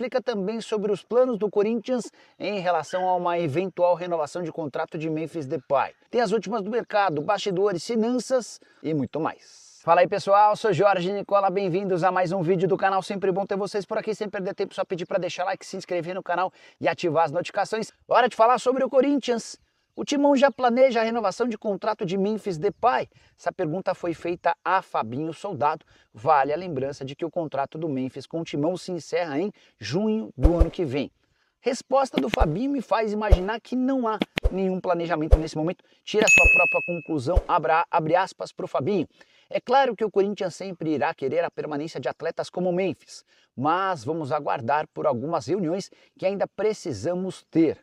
explica também sobre os planos do Corinthians em relação a uma eventual renovação de contrato de Memphis Depay. Tem as últimas do mercado, bastidores, finanças e muito mais. Fala aí pessoal, sou Jorge Nicola, bem-vindos a mais um vídeo do canal, sempre bom ter vocês por aqui, sem perder tempo, só pedir para deixar like, se inscrever no canal e ativar as notificações. Hora de falar sobre o Corinthians. O Timão já planeja a renovação de contrato de Memphis Depay? Essa pergunta foi feita a Fabinho Soldado. Vale a lembrança de que o contrato do Memphis com o Timão se encerra em junho do ano que vem. Resposta do Fabinho me faz imaginar que não há nenhum planejamento nesse momento. Tira sua própria conclusão, abre aspas para o Fabinho. É claro que o Corinthians sempre irá querer a permanência de atletas como o Memphis, mas vamos aguardar por algumas reuniões que ainda precisamos ter.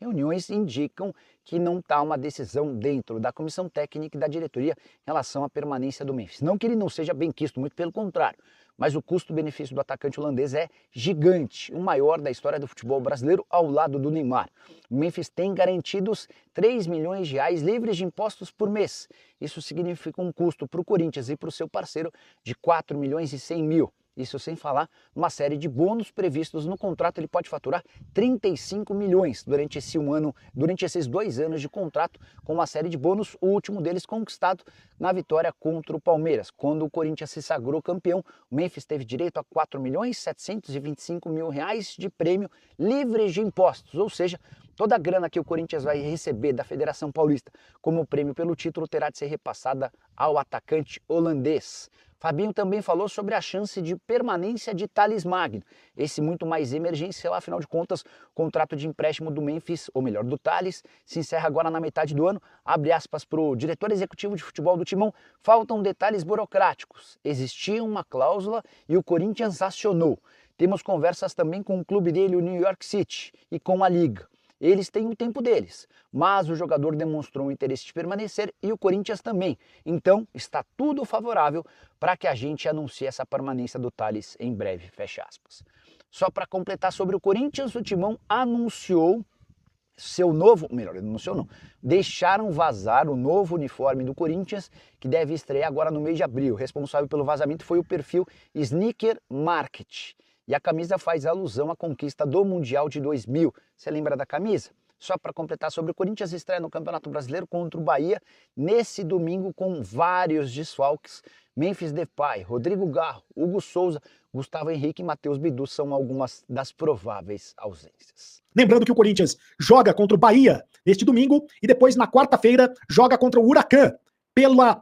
Reuniões indicam que não está uma decisão dentro da comissão técnica e da diretoria em relação à permanência do Memphis. Não que ele não seja bem quisto, muito pelo contrário, mas o custo-benefício do atacante holandês é gigante, o maior da história do futebol brasileiro ao lado do Neymar. O Memphis tem garantidos 3 milhões de reais livres de impostos por mês. Isso significa um custo para o Corinthians e para o seu parceiro de 4 milhões e 100 mil. Isso sem falar uma série de bônus previstos no contrato. Ele pode faturar 35 milhões durante esses 2 anos de contrato, com uma série de bônus, o último deles conquistado na vitória contra o Palmeiras. Quando o Corinthians se sagrou campeão, o Memphis teve direito a 4 milhões 725 mil reais de prêmio livres de impostos, ou seja, toda a grana que o Corinthians vai receber da Federação Paulista como prêmio pelo título terá de ser repassada ao atacante holandês. Fabinho também falou sobre a chance de permanência de Thales Magno, esse muito mais emergencial, afinal de contas, o contrato de empréstimo do Memphis, ou melhor, do Thales, se encerra agora na metade do ano. Abre aspas para o diretor executivo de futebol do Timão, faltam detalhes burocráticos. Existia uma cláusula e o Corinthians acionou. Temos conversas também com o clube dele, o New York City, e com a Liga. Eles têm o tempo deles, mas o jogador demonstrou um interesse de permanecer e o Corinthians também. Então, está tudo favorável para que a gente anuncie essa permanência do Thales em breve, fecha aspas. Só para completar sobre o Corinthians, o Timão anunciou seu novo, melhor, ele anunciou não, deixaram vazar o novo uniforme do Corinthians, que deve estrear agora no mês de abril. O responsável pelo vazamento foi o perfil Sneaker Market. E a camisa faz alusão à conquista do Mundial de 2000. Você lembra da camisa? Só para completar sobre o Corinthians, estreia no Campeonato Brasileiro contra o Bahia nesse domingo com vários desfalques. Memphis Depay, Rodrigo Garro, Hugo Souza, Gustavo Henrique e Matheus Bidu são algumas das prováveis ausências. Lembrando que o Corinthians joga contra o Bahia neste domingo e depois na quarta-feira joga contra o Huracan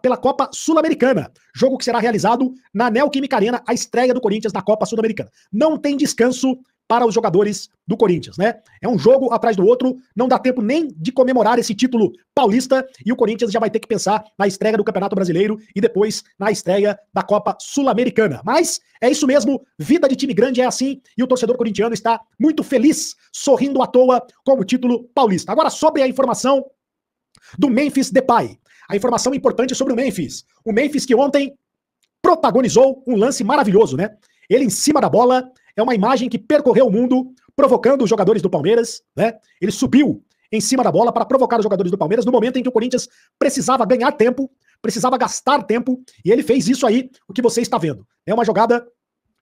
pela Copa Sul-Americana, jogo que será realizado na Neoquímica Arena, a estreia do Corinthians na Copa Sul-Americana. Não tem descanso para os jogadores do Corinthians, né? É um jogo atrás do outro, não dá tempo nem de comemorar esse título paulista e o Corinthians já vai ter que pensar na estreia do Campeonato Brasileiro e depois na estreia da Copa Sul-Americana. Mas é isso mesmo, vida de time grande é assim e o torcedor corintiano está muito feliz, sorrindo à toa com o título paulista. Agora sobre a informação do Memphis Depay. A informação importante sobre o Memphis. O Memphis que ontem protagonizou um lance maravilhoso, né? Ele em cima da bola, é uma imagem que percorreu o mundo, provocando os jogadores do Palmeiras, né? Ele subiu em cima da bola para provocar os jogadores do Palmeiras no momento em que o Corinthians precisava ganhar tempo, precisava gastar tempo, e ele fez isso aí, o que você está vendo. É uma jogada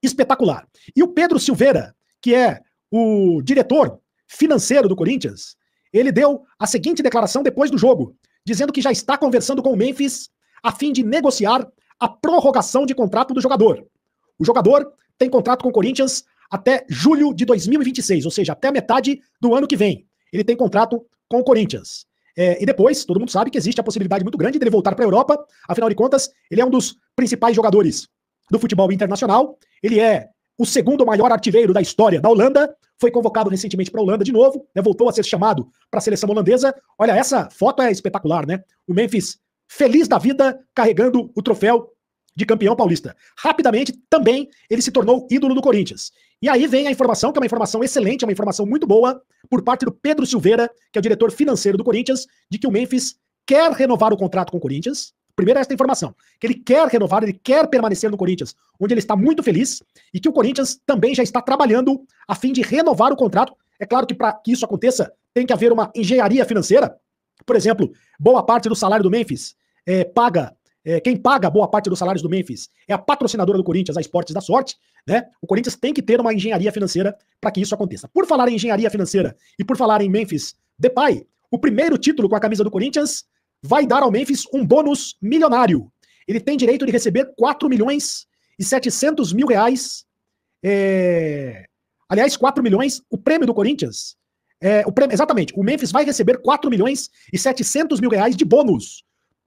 espetacular. E o Pedro Silveira, que é o diretor financeiro do Corinthians, ele deu a seguinte declaração depois do jogo, dizendo que já está conversando com o Memphis a fim de negociar a prorrogação de contrato do jogador. O jogador tem contrato com o Corinthians até julho de 2026, ou seja, até a metade do ano que vem. Ele tem contrato com o Corinthians. E depois, todo mundo sabe que existe a possibilidade muito grande dele voltar para a Europa, afinal de contas, ele é um dos principais jogadores do futebol internacional, ele é o segundo maior artilheiro da história da Holanda, foi convocado recentemente para a Holanda de novo, né, voltou a ser chamado para a seleção holandesa. Olha, essa foto é espetacular, né? O Memphis feliz da vida, carregando o troféu de campeão paulista. Rapidamente, também, ele se tornou ídolo do Corinthians. E aí vem a informação, que é uma informação excelente, é uma informação muito boa, por parte do Pedro Silveira, que é o diretor financeiro do Corinthians, de que o Memphis quer renovar o contrato com o Corinthians. Primeiro essa informação, que ele quer renovar, ele quer permanecer no Corinthians, onde ele está muito feliz, e que o Corinthians também já está trabalhando a fim de renovar o contrato. É claro que para que isso aconteça, tem que haver uma engenharia financeira. Por exemplo, boa parte do salário do Memphis paga quem paga boa parte dos salários do Memphis é a patrocinadora do Corinthians, a Esportes da Sorte, né? O Corinthians tem que ter uma engenharia financeira para que isso aconteça. Por falar em engenharia financeira e por falar em Memphis Depay, o primeiro título com a camisa do Corinthians vai dar ao Memphis um bônus milionário. Ele tem direito de receber 4 milhões e 700 mil reais. Aliás, 4 milhões, o prêmio do Corinthians. Exatamente, o Memphis vai receber 4 milhões e 700 mil reais de bônus,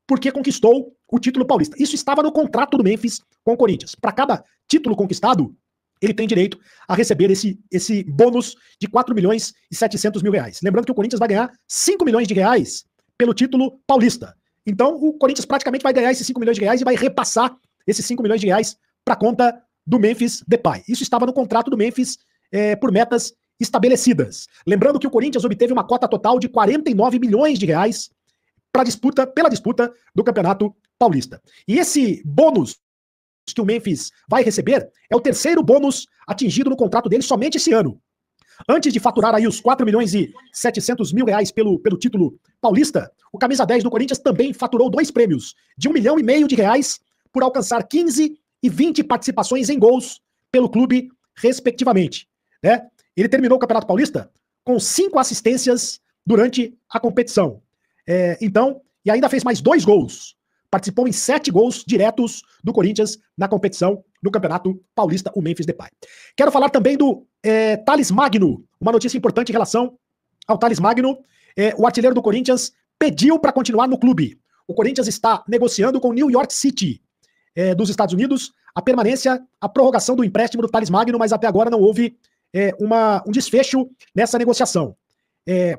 porque conquistou o título paulista. Isso estava no contrato do Memphis com o Corinthians. Para cada título conquistado, ele tem direito a receber esse bônus de 4 milhões e 700 mil reais. Lembrando que o Corinthians vai ganhar 5 milhões de reais pelo título paulista. Então, o Corinthians praticamente vai ganhar esses 5 milhões de reais e vai repassar esses 5 milhões de reais para a conta do Memphis Depay. Isso estava no contrato do Memphis por metas estabelecidas. Lembrando que o Corinthians obteve uma cota total de 49 milhões de reais pela disputa do Campeonato Paulista. E esse bônus que o Memphis vai receber é o terceiro bônus atingido no contrato dele somente esse ano. Antes de faturar aí os 4 milhões e 700 mil reais pelo título paulista, o camisa 10 do Corinthians também faturou 2 prêmios de 1,5 milhão de reais por alcançar 15 e 20 participações em gols pelo clube, respectivamente. Né? Ele terminou o Campeonato Paulista com 5 assistências durante a competição. E ainda fez mais 2 gols. Participou em 7 gols diretos do Corinthians na competição do Campeonato Paulista, o Memphis Depay. Quero falar também do Thales Magno, uma notícia importante em relação ao Thales Magno. O artilheiro do Corinthians pediu para continuar no clube. O Corinthians está negociando com o New York City dos Estados Unidos a prorrogação do empréstimo do Thales Magno, mas até agora não houve um desfecho nessa negociação.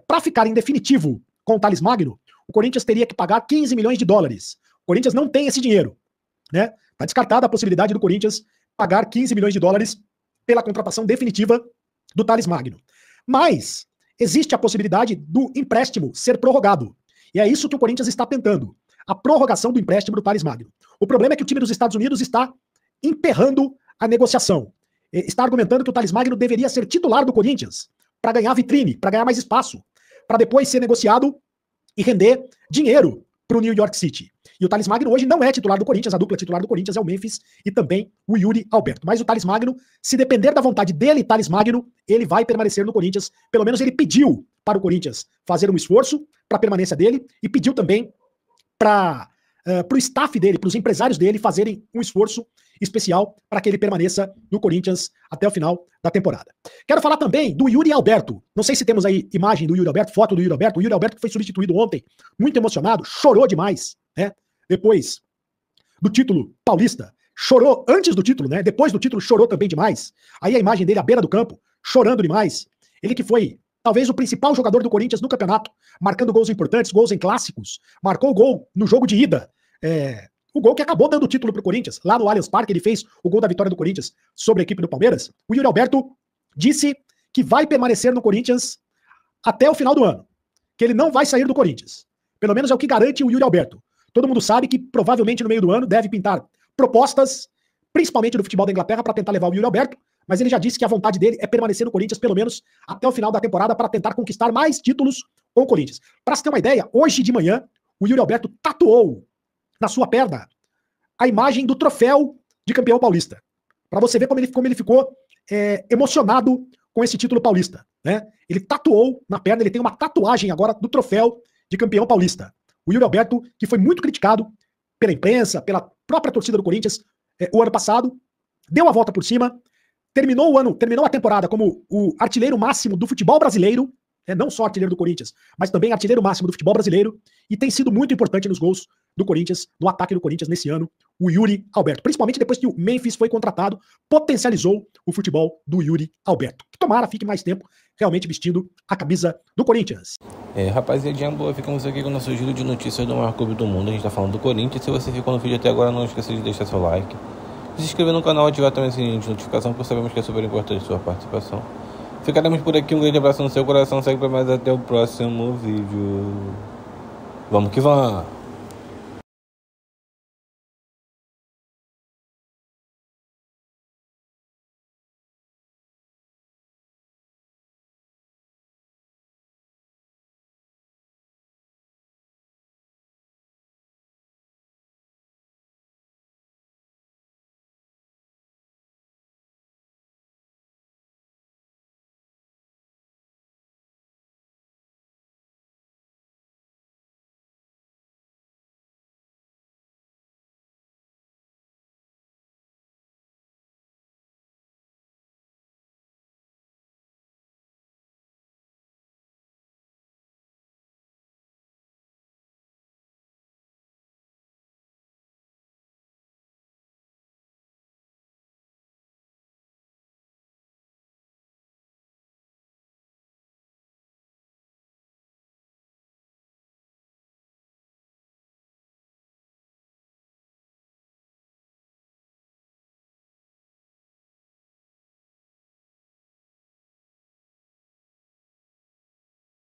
Para ficar em definitivo com o Thales Magno, o Corinthians teria que pagar 15 milhões de dólares. O Corinthians não tem esse dinheiro. Né? Está descartada a possibilidade do Corinthians pagar 15 milhões de dólares pela contratação definitiva do Thales Magno. Mas existe a possibilidade do empréstimo ser prorrogado. E é isso que o Corinthians está tentando. A prorrogação do empréstimo do Thales Magno. O problema é que o time dos Estados Unidos está emperrando a negociação. Está argumentando que o Thales Magno deveria ser titular do Corinthians para ganhar vitrine, para ganhar mais espaço, para depois ser negociado e render dinheiro para o New York City. E o Thales Magno hoje não é titular do Corinthians, a dupla titular do Corinthians é o Memphis e também o Yuri Alberto. Mas o Thales Magno, se depender da vontade dele, Thales Magno, ele vai permanecer no Corinthians. Pelo menos ele pediu para o Corinthians fazer um esforço para a permanência dele e pediu também para o staff dele, para os empresários dele fazerem um esforço especial para que ele permaneça no Corinthians até o final da temporada. Quero falar também do Yuri Alberto. Não sei se temos aí imagem do Yuri Alberto, foto do Yuri Alberto. O Yuri Alberto que foi substituído ontem, muito emocionado, chorou demais, né? Depois do título paulista, chorou antes do título, né? Depois do título chorou também demais. Aí a imagem dele à beira do campo, chorando demais. Ele que foi talvez o principal jogador do Corinthians no campeonato, marcando gols importantes, gols em clássicos, marcou o gol no jogo de ida. O gol que acabou dando o título para o Corinthians. Lá no Allianz Parque, ele fez o gol da vitória do Corinthians sobre a equipe do Palmeiras. O Yuri Alberto disse que vai permanecer no Corinthians até o final do ano. Que ele não vai sair do Corinthians. Pelo menos é o que garante o Yuri Alberto. Todo mundo sabe que provavelmente no meio do ano deve pintar propostas, principalmente do futebol da Inglaterra, para tentar levar o Yuri Alberto, mas ele já disse que a vontade dele é permanecer no Corinthians pelo menos até o final da temporada para tentar conquistar mais títulos com o Corinthians. Para você ter uma ideia, hoje de manhã, o Yuri Alberto tatuou na sua perna a imagem do troféu de campeão paulista. Para você ver como ele ficou emocionado com esse título paulista. Né? Ele tatuou na perna, ele tem uma tatuagem agora do troféu de campeão paulista. O Yuri Alberto, que foi muito criticado pela imprensa, pela própria torcida do Corinthians o ano passado, deu a volta por cima, terminou a temporada como o artilheiro máximo do futebol brasileiro, não só artilheiro do Corinthians, mas também artilheiro máximo do futebol brasileiro, e tem sido muito importante nos gols do Corinthians, no ataque do Corinthians nesse ano, o Yuri Alberto. Principalmente depois que o Memphis foi contratado, potencializou o futebol do Yuri Alberto. Que tomara fique mais tempo realmente vestindo a camisa do Corinthians. Rapaziadinha boa, ficamos aqui com o nosso giro de notícias do maior clube do mundo. A gente tá falando do Corinthians. Se você ficou no vídeo até agora, não esqueça de deixar seu like, se inscrever no canal e ativar também o sininho de notificação, porque sabemos que é super importante a sua participação. Ficaremos por aqui, um grande abraço no seu coração, segue pra mais até o próximo vídeo. Vamos que vamos!